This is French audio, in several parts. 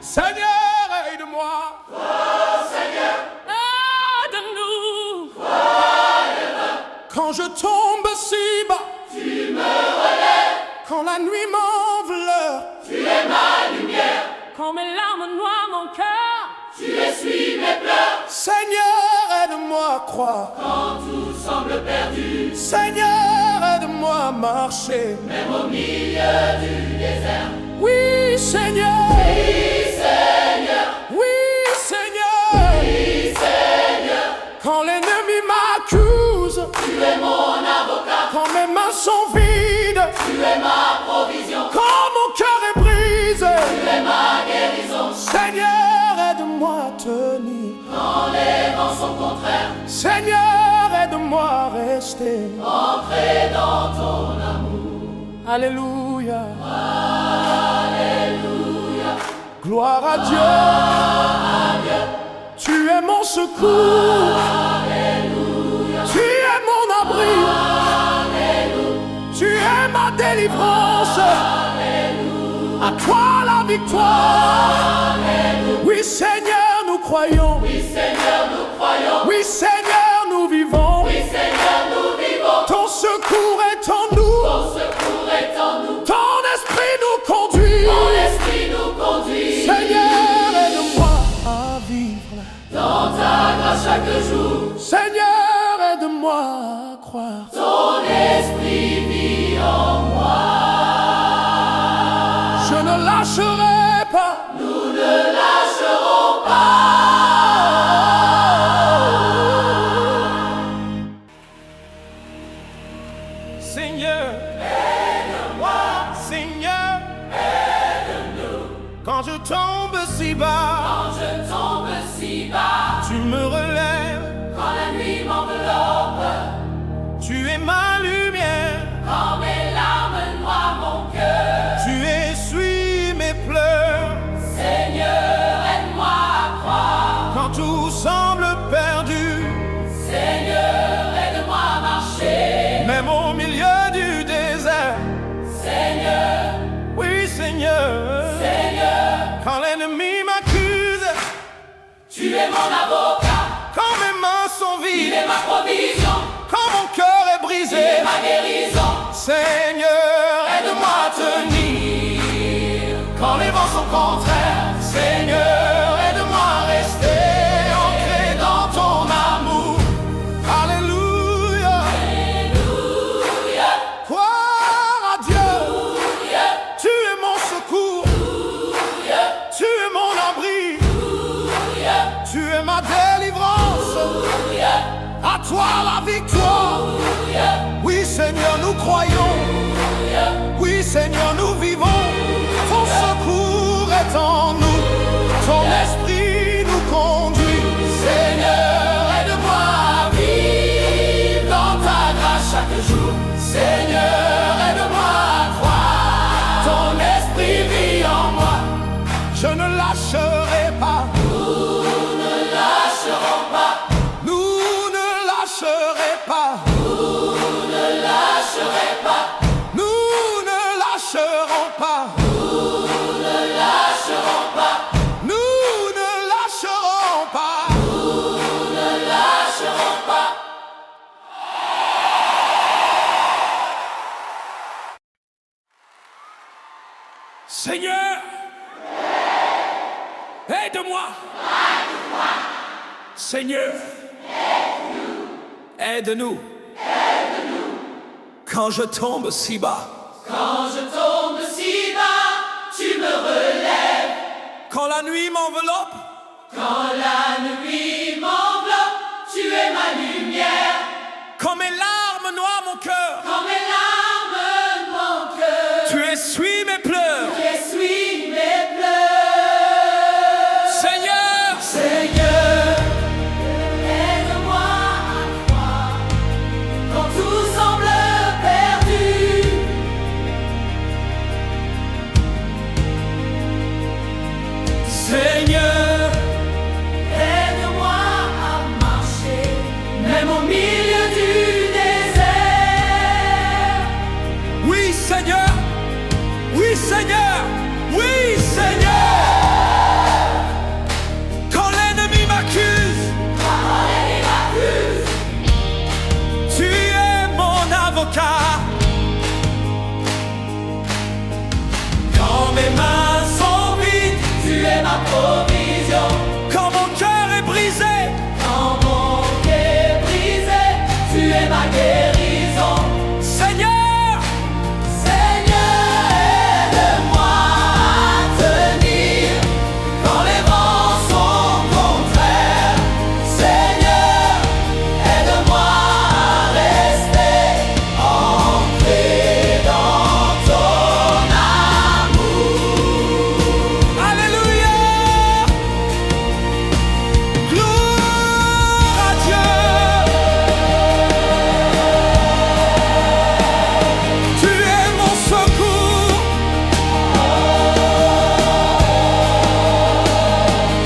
Seigneur, aide-moi. Aide-nous. Quand je tombe si bas, Tu me relèves, quand la nuit m'enveloppe, tu es ma lumière, Quand mes larmes noient mon cœur, tu essuies mes pleurs. Seigneur, aide-moi à croire. Quand tout semble perdu, Seigneur, aide-moi à marcher. même au milieu du désert. Oui, Seigneur. Oui, Seigneur, Oui, Seigneur. oui, Seigneur, Quand l'ennemi m'accuse, tu es mon avocat, quand mes mains sont vides, tu es ma provision, quand mon cœur est brisé, tu es ma guérison. Seigneur, aide-moi à tenir. Quand les vents sont contraires, Seigneur, aide-moi à rester. ancré dans ton amour. Alléluia. Alléluia, Gloire à Dieu. Tu es mon secours. Tu es mon abri. Tu es ma délivrance. À toi la victoire. Oui, Seigneur, nous croyons. oui, Seigneur, nous croyons. Oui, Seigneur, nous vivons. Oui, Seigneur, nous vivons. Ton secours est en nous. Ton secours est en nous. Ton esprit nous conduit. Ton esprit nous conduit. Seigneur, aide-moi à vivre. Dans ta grâce chaque jour, Seigneur, aide-moi à croire. ton esprit vit en moi. Je ne lâcherai pas. Nous ne lâcherons pas. Seigneur, aide-moi. Seigneur, aide-nous. Quand je tombe si bas, Quand je tombe si bas, tu me relèves. quand la nuit m'enveloppe, Tu es ma lumière. quand mes larmes noient mon cœur, Tu essuies mes pleurs. Seigneur, aide-moi à croire. Quand tout semble perdu, Seigneur, aide-moi à marcher. même au milieu du désert. Seigneur, Oui, Seigneur. Seigneur, Quand l'ennemi m'accuse, tu es mon avocat, quand mes mains sont tu vides, es ma provision, quand mon cœur est tu brisé, es ma guérison. Seigneur, aide-moi à tenir. Quand les vents sont contraires, Seigneur, aide-moi à rester ancré dans ton amour. Alléluia. Alléluia, Gloire à Dieu. Alléluia, Tu es mon secours. Alléluia, Tu es mon abri. Alléluia, Tu es ma délivrance. Alléluia, À toi la victoire. Oui, Seigneur, nous croyons. Oui, Seigneur, nous vivons. Ton secours est en nous. Ton esprit nous conduit. Seigneur, aide-moi à vivre dans ta grâce chaque jour. Seigneur, aide-moi à croire. Ton esprit vit en moi. Je ne lâcherai pas. nous ne lâcherons pas, Nous ne lâcherai pas. nous ne lâcherons pas, Nous ne lâcherons pas. nous ne lâcherons pas, Nous ne lâcherons pas. nous ne lâcherons pas. Seigneur, aide-moi. Seigneur, aide-nous. Quand je tombe si bas, Quand je tombe si bas, tu me relèves. quand la nuit m'enveloppe, Quand la nuit m'enveloppe, tu es ma lumière. quand mes larmes noient mon cœur, Quand mes larmes noient mon cœur, tu essuies mes pleurs. tu essuies mes pleurs. Seigneur, Seigneur, aide-moi à croire quand tout semble perdu. Seigneur, Aide-moi à marcher, même au milieu du désert. oui Seigneur, oui Seigneur, oui Seigneur. mes mains sont vides, tu es ma provision. quand mon cœur est brisé, Quand mon pied est brisé, tu es ma guérison. Seigneur, Seigneur, aide-moi à tenir quand les vents sont contraires. Seigneur, aide-moi à rester ancré dans ton amour. alléluia, gloire à Dieu. Tu es mon secours,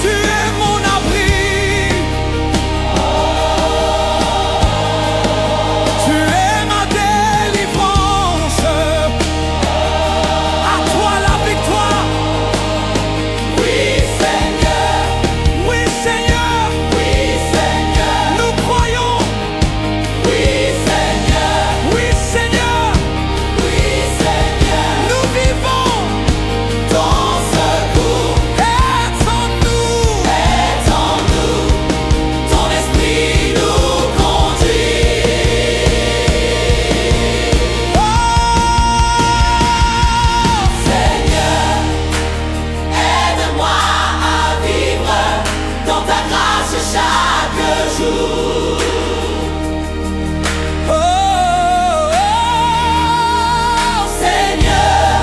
tu es mon abri, tu es ma délivrance. À toi la victoire, Oui, Seigneur, oui Seigneur, oui, Seigneur, nous croyons, oui, Seigneur, oui Seigneur, oui, Seigneur. nous vivons, Ton secours est en nous. est en nous, ton esprit nous conduit. Oh, Seigneur, aide-moi à vivre dans ta grâce chaque jour. oh, Seigneur,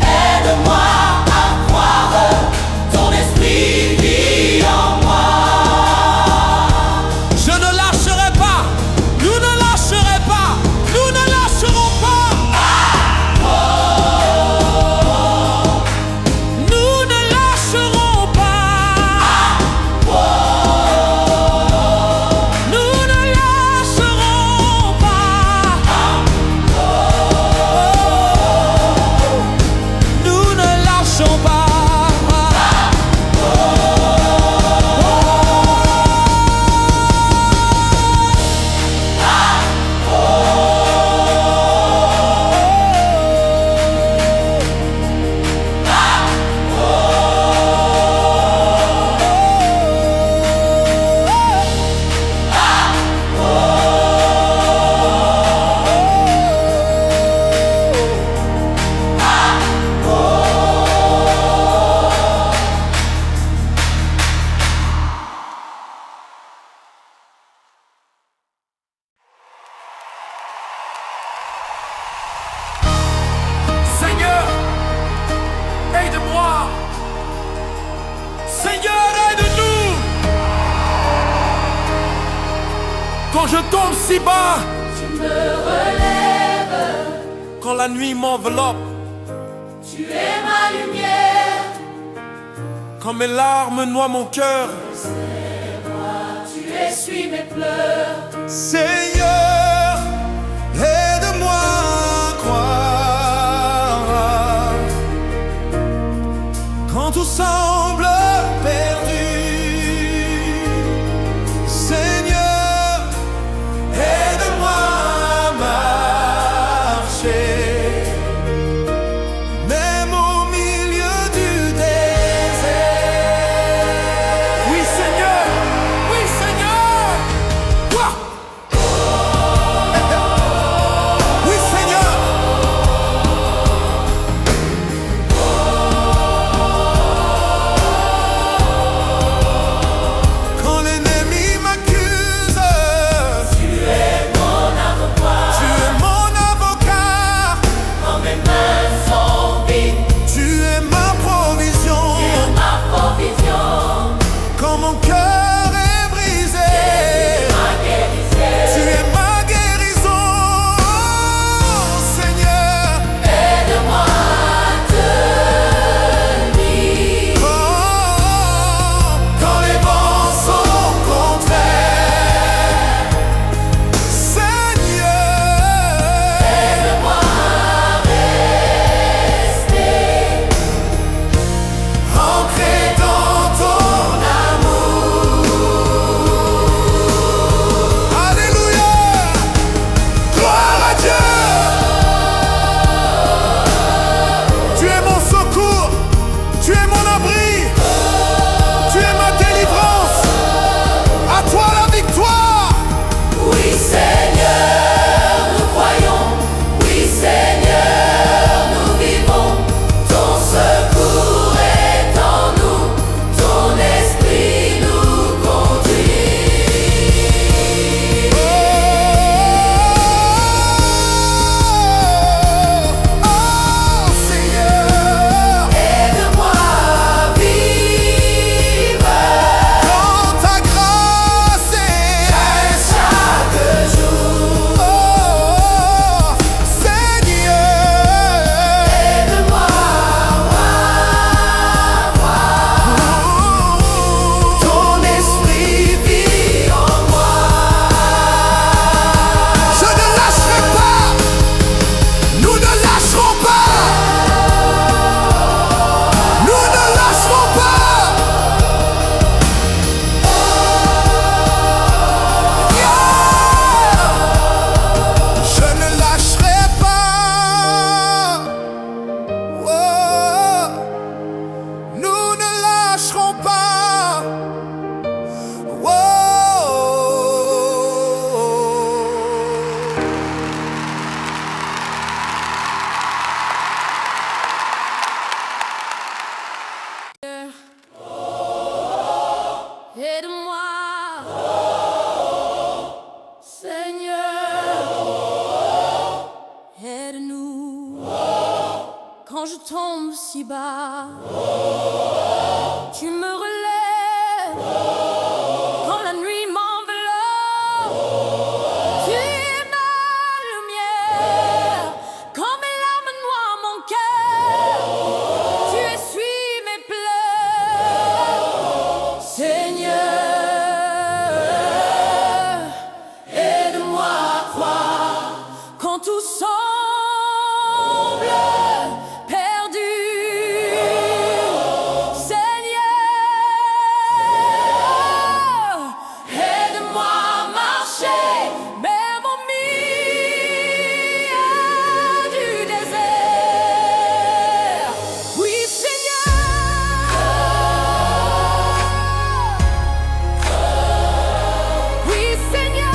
aide-moi à croire, ton esprit vit en moi. je ne lâcherai pas, nous ne lâcherons pas, nous ne lâcherons pas. Nous ne lâcherons pas. Nous ne lâcherons pas. Nous ne lâchons pas. Seigneur, aide-moi. Seigneur, aide-nous. Quand je tombe si bas, Tu me relèves, quand la nuit m'enveloppe, tu es ma lumière, quand mes larmes noient mon cœur, tu essuies mes pleurs. Seigneur, aide-moi à croire quand tout semble perdu. Seigneur, aide-moi à marcher, même au milieu du désert. Oui, Seigneur, oui, Seigneur. Ouah. Oui, Seigneur. tombe si bas, tu me relèves quand la nuit m'enveloppe. Tu es ma lumière, quand mes larmes noient mon cœur. Tu essuies mes pleurs, Seigneur. Aide-moi à croire quand tout semble perdu. Seigneur, aide-moi à marcher même au milieu du désert. Oui, Seigneur. Oui, Seigneur.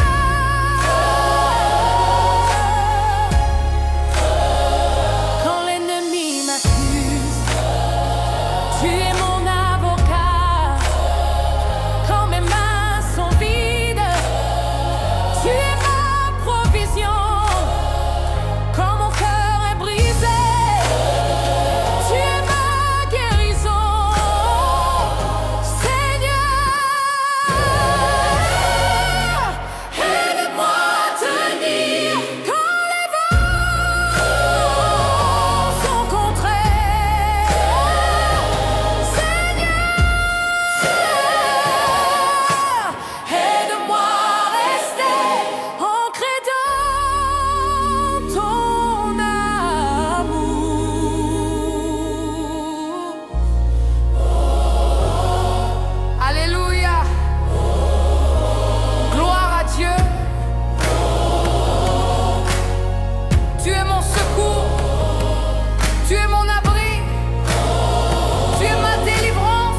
Quand l'ennemi m'accuse, tu es mon avocat. Quand mes mains sont vides, tu es ma provision. Quand mon cœur est brisé, tu es ma guérison. Seigneur, aide-moi à tenir quand les vents sont contraires. Seigneur, aide-moi à rester ancré dans ton amour. Alléluia. Gloire à Dieu. Tu es mon secours, tu es mon abri, tu es ma délivrance.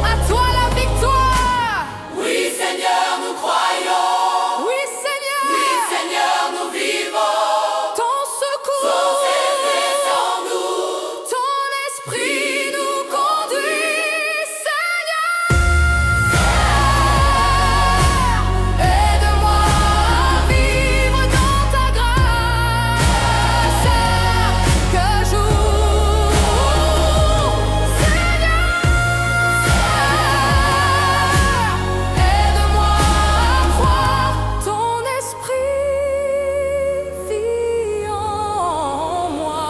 À toi la victoire. Oui, Seigneur, nous croyons. Oui, Seigneur. Oui, Seigneur, nous vivons. Ton Ton secours, esprit en nous. ton esprit nous conduit. Seigneur, aide-moi à vivre dans ta grâce chaque jour. Seigneur, aide-moi à croire ton esprit vit en moi.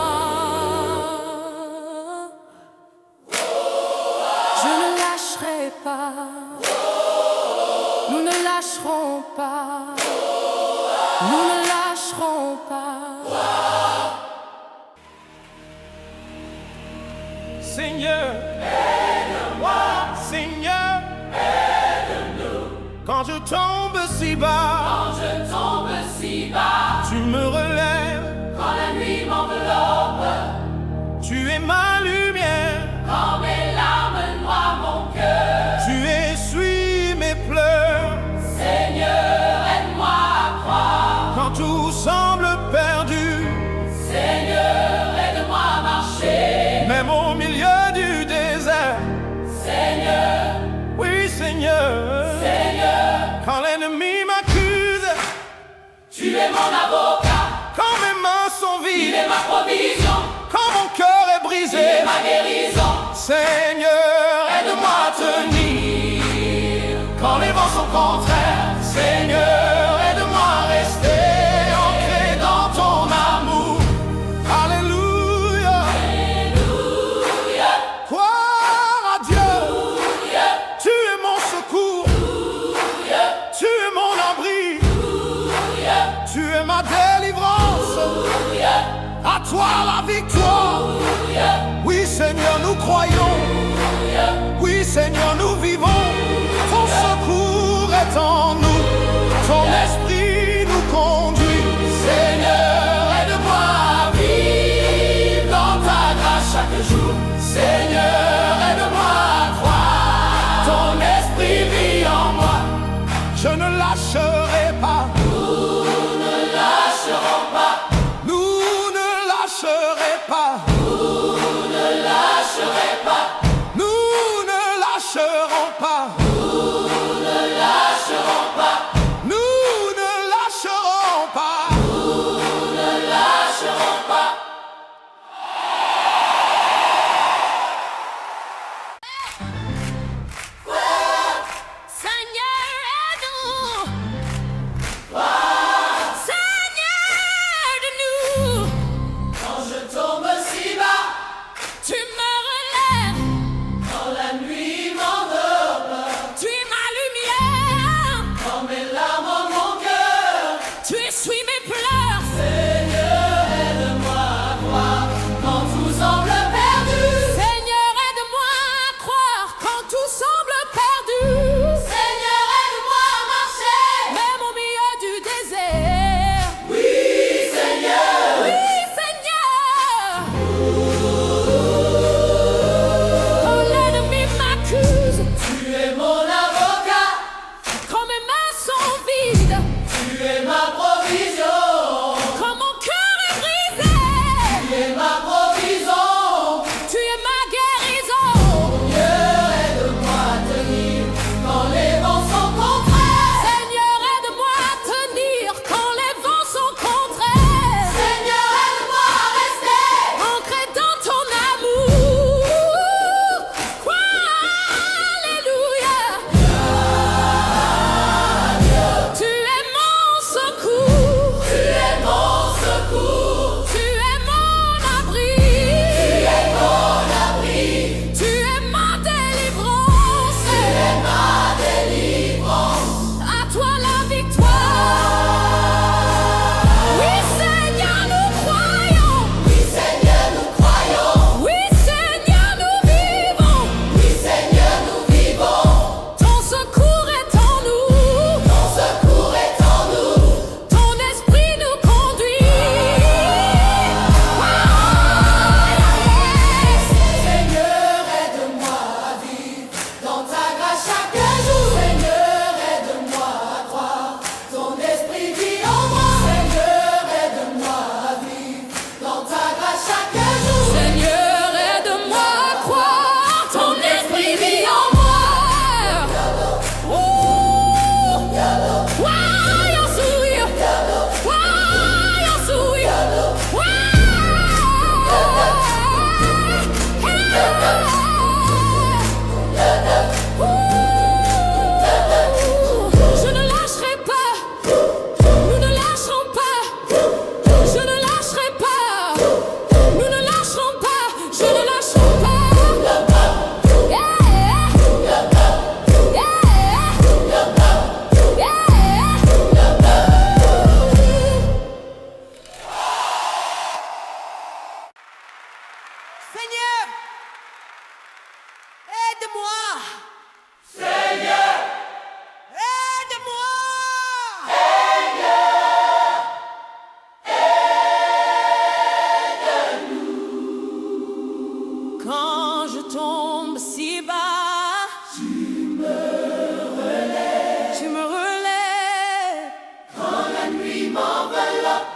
Je ne lâcherai pas, nous ne lâcherons pas, nous ne lâcherons pas. Seigneur, aide-moi. Seigneur, aide-nous. Quand je tombe si bas, Quand je tombe si bas, tu me relèves. quand la nuit m'enveloppe, Tu es ma lumière. quand mes larmes noient mon cœur. Tu essuies mes pleurs. Seigneur, aide-moi à croire. Quand tout semble perdu, Seigneur, aide-moi à marcher. même au milieu du désert. Seigneur, Oui, Seigneur. Seigneur, Quand l'ennemi m'accuse, tu es mon avocat. quand mes mains sont Tu vides, es ma provision. quand mon cœur est Tu brisé, es ma guérison. Seigneur, aide-moi à tenir. Quand les vents sont contraires, Seigneur, aide-moi à rester ancré dans ton amour. Alléluia. Gloire à Dieu. Tu es mon secours. Tu es mon abri. Tu es ma délivrance. À toi la victoire. Oui, Seigneur, nous croyons. Oui, Seigneur, nous vivons. Ton secours est en nous. Ton esprit nous conduit. Seigneur, aide-moi à vivre dans ta grâce chaque jour. Seigneur, aide-moi à croire. Ton esprit vit en moi. Je ne lâcherai pas. Nous ne lâcherons pas. Nous ne lâcherai pas. Nous ne lâcherons pas. Nous ne lâcherons Seigneur, aide-moi. Seigneur, Aide-moi. Quand je tombe si bas, tu me relèves. quand la nuit m'enveloppe,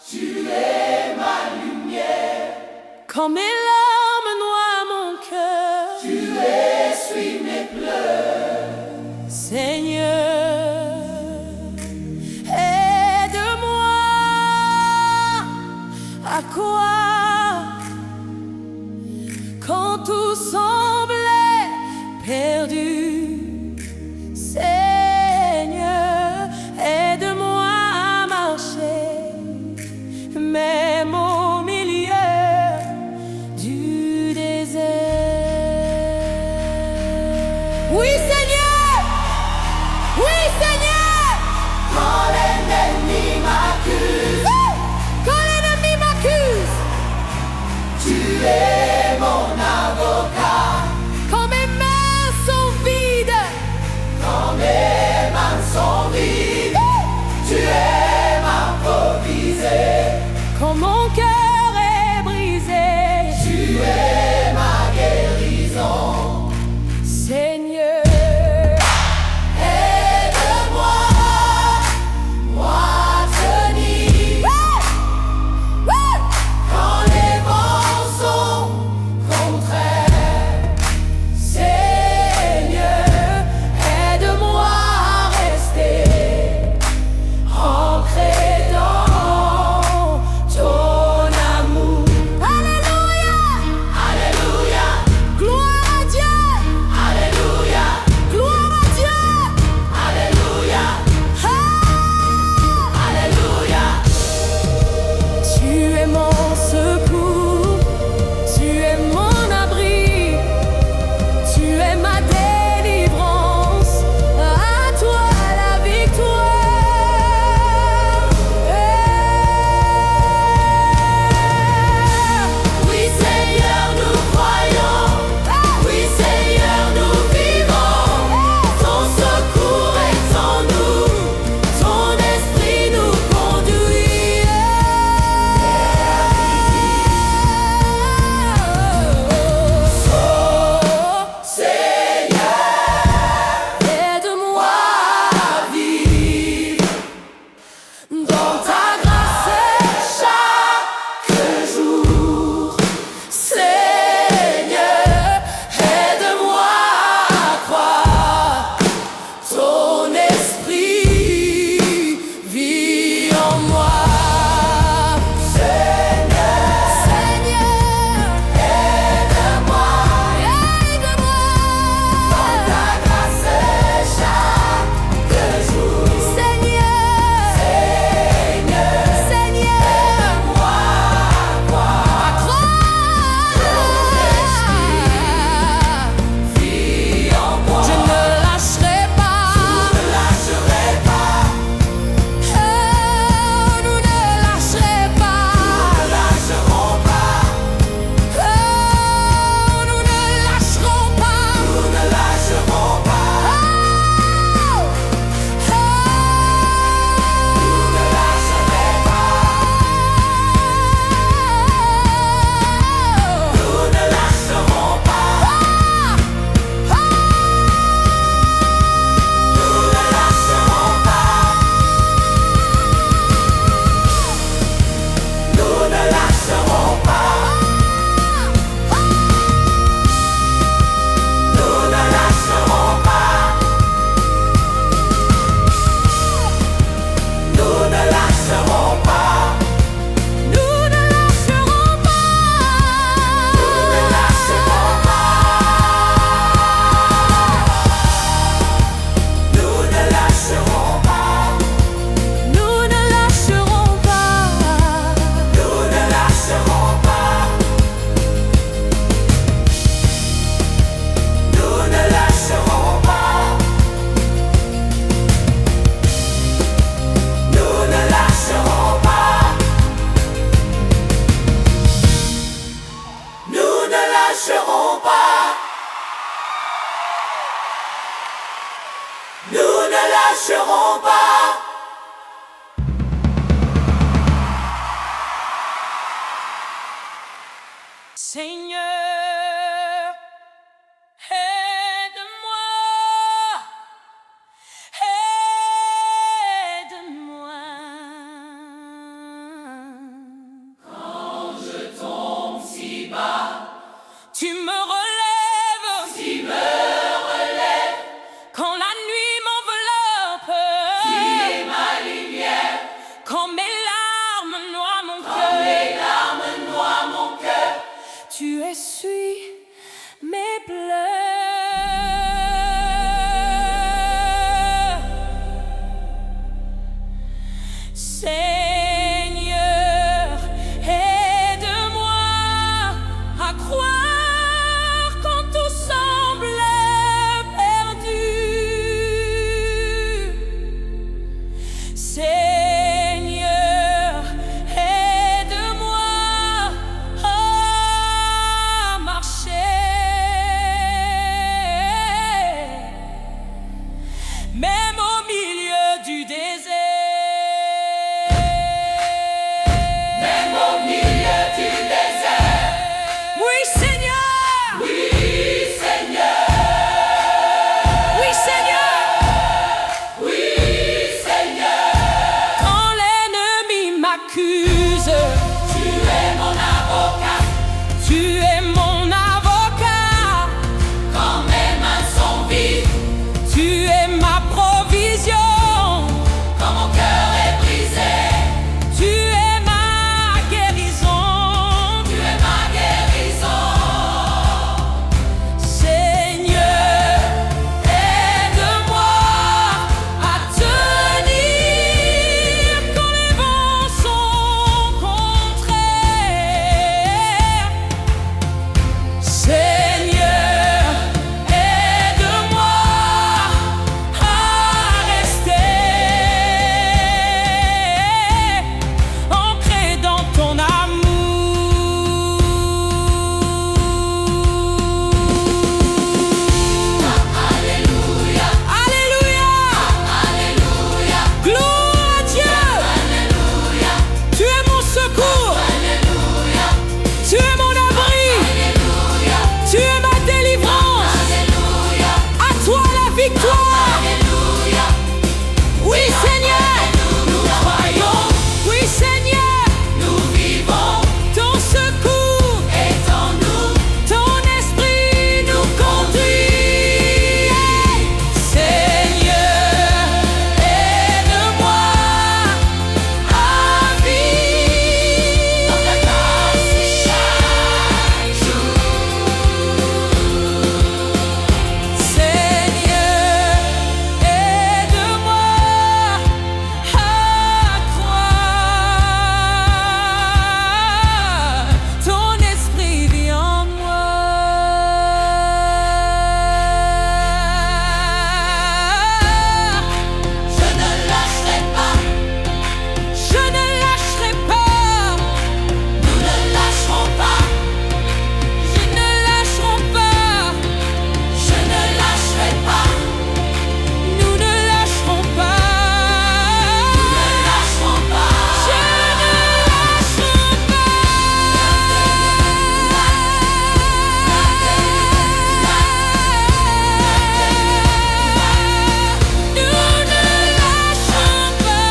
tu es ma lumière. Quand mes larmes noient mon cœur, Tu essuies mes pleurs. Seigneur, aide-moi. À quoi? Quand tout semblait perdu, Seigneur, aide-moi à marcher, même au milieu du désert. Oui, Seigneur! Oui, Seigneur! Quand l'ennemi m'accuse, Quand l'ennemi m'accuse, tu es mon avocat. quand mes mains sont vides, Quand mes mains sont vides, tu es ma provisée. quand mon cœur est brisé, Tu es ma guérison. Seigneur, Aide-moi, moi tenir. Quand les vents sont lâcherons pas. Nous ne lâcherons pas. Seigneur, aide-moi, aide-moi. Quand je tombe si bas, Tu me relèves, tu me relèves. quand la nuit m'enveloppe, Tu es ma lumière. quand mes larmes noient mon Quand cœur. mes larmes noient mon cœur, Tu essuies mes pleurs. Seigneur, aide-moi à croire quand tout semble perdu. Seigneur, aide-moi à marcher, même au milieu du désert. même au milieu du désert. Oui, Seigneur, Oui, Seigneur. oui, Seigneur. Oui, Seigneur. Quand l'ennemi m'accuse, Tu es mon avocat. tu es mon avocat. Quand mes mains sont vides, Tu es ma provision. quand mon cœur est brisé, Tu es ma guérison. tu es ma guérison. Seigneur, aide-moi à tenir quand les vents sont contraires. Seigneur, aide-moi à rester ancré dans ton amour. Alléluia, Alléluia, alléluia, gloire à Dieu. alléluia, Tu es mon secours, alléluia, tu es mon abri, alléluia, tu es ma délivrance. alléluia, À toi la victoire. alléluia. Oui, Seigneur, nous croyons. Oui, Seigneur, Nous vivons, ton secours, est en nous. ton esprit nous conduit. Seigneur, aide-moi à vivre Dans ta grâce chaque jour. Seigneur, aide-moi à croire. Ton esprit vit en moi. Je ne lâcherai pas, Je ne lâcherai pas. nous ne lâcherons pas, Je ne lâcherons pas. je ne lâcherai pas, Nous ne lâcherons pas. lâcherons pas. Je ne lâcherons pas. Nous ne lâcherons pas.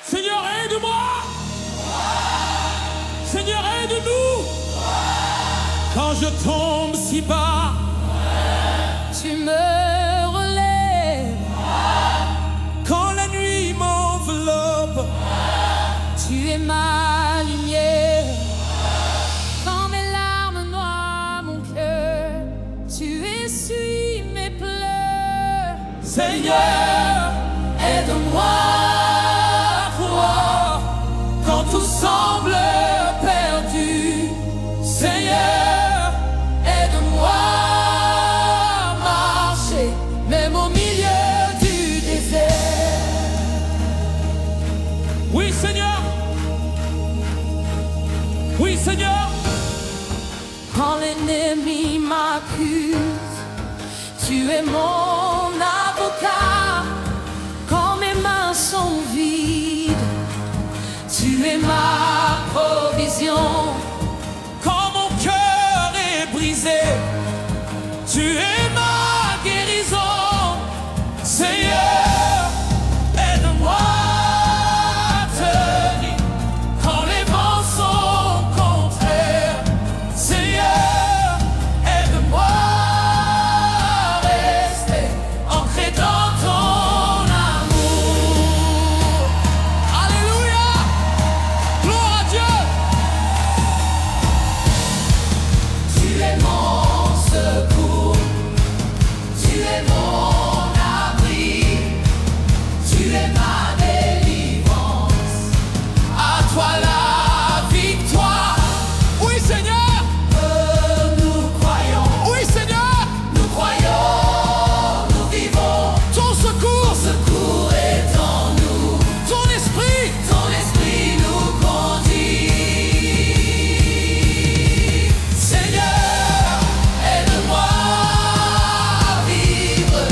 Seigneur, aide-moi. Seigneur, aide-nous. Quand je tombe si bas, Tu me relèves quand la aide-moi à croire quand tout semble perdu. Seigneur, aide-moi à marcher, même au milieu du désert. Oui, Seigneur. Oui, Seigneur. Quand l'ennemi m'accuse, tu es mon avocat. Quand mes mains sont vides, tu es ma provision. Quand mon cœur est brisé, tu es ma guérison. Seigneur, aide-moi à tenir quand les vents sont contraires. Seigneur, aide-moi à rester ancré dans ton amour. Alléluia, gloire à Dieu. Tu es mon secours, tu es mon abri, tu es ma délivrance. À toi la victoire. Oui, Seigneur. Nous croyons, Oui, Seigneur. nous croyons, nous vivons. Ton secours, Secours est en nous, ton esprit. ton esprit nous conduit. Seigneur, aide-moi à vivre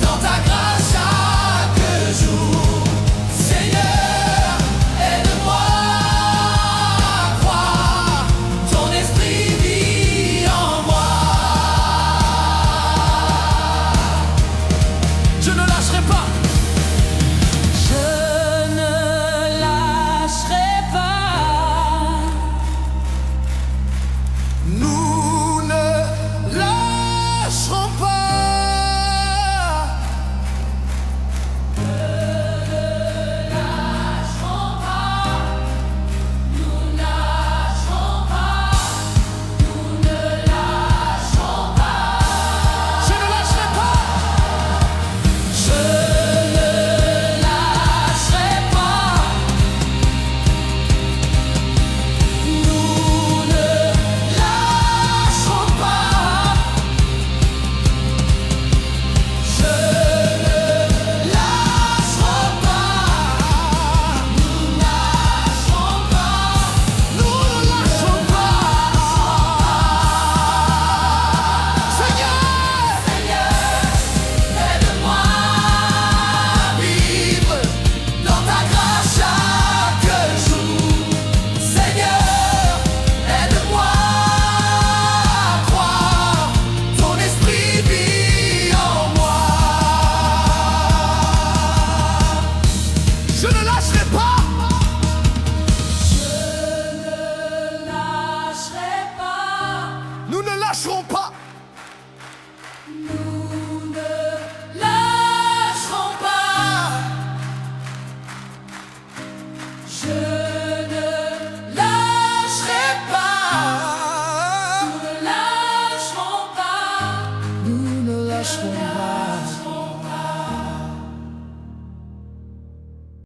dans ta grâce chaque jour. Seigneur, aide-moi à croire, ton esprit vit en moi. Je ne lâcherai pas.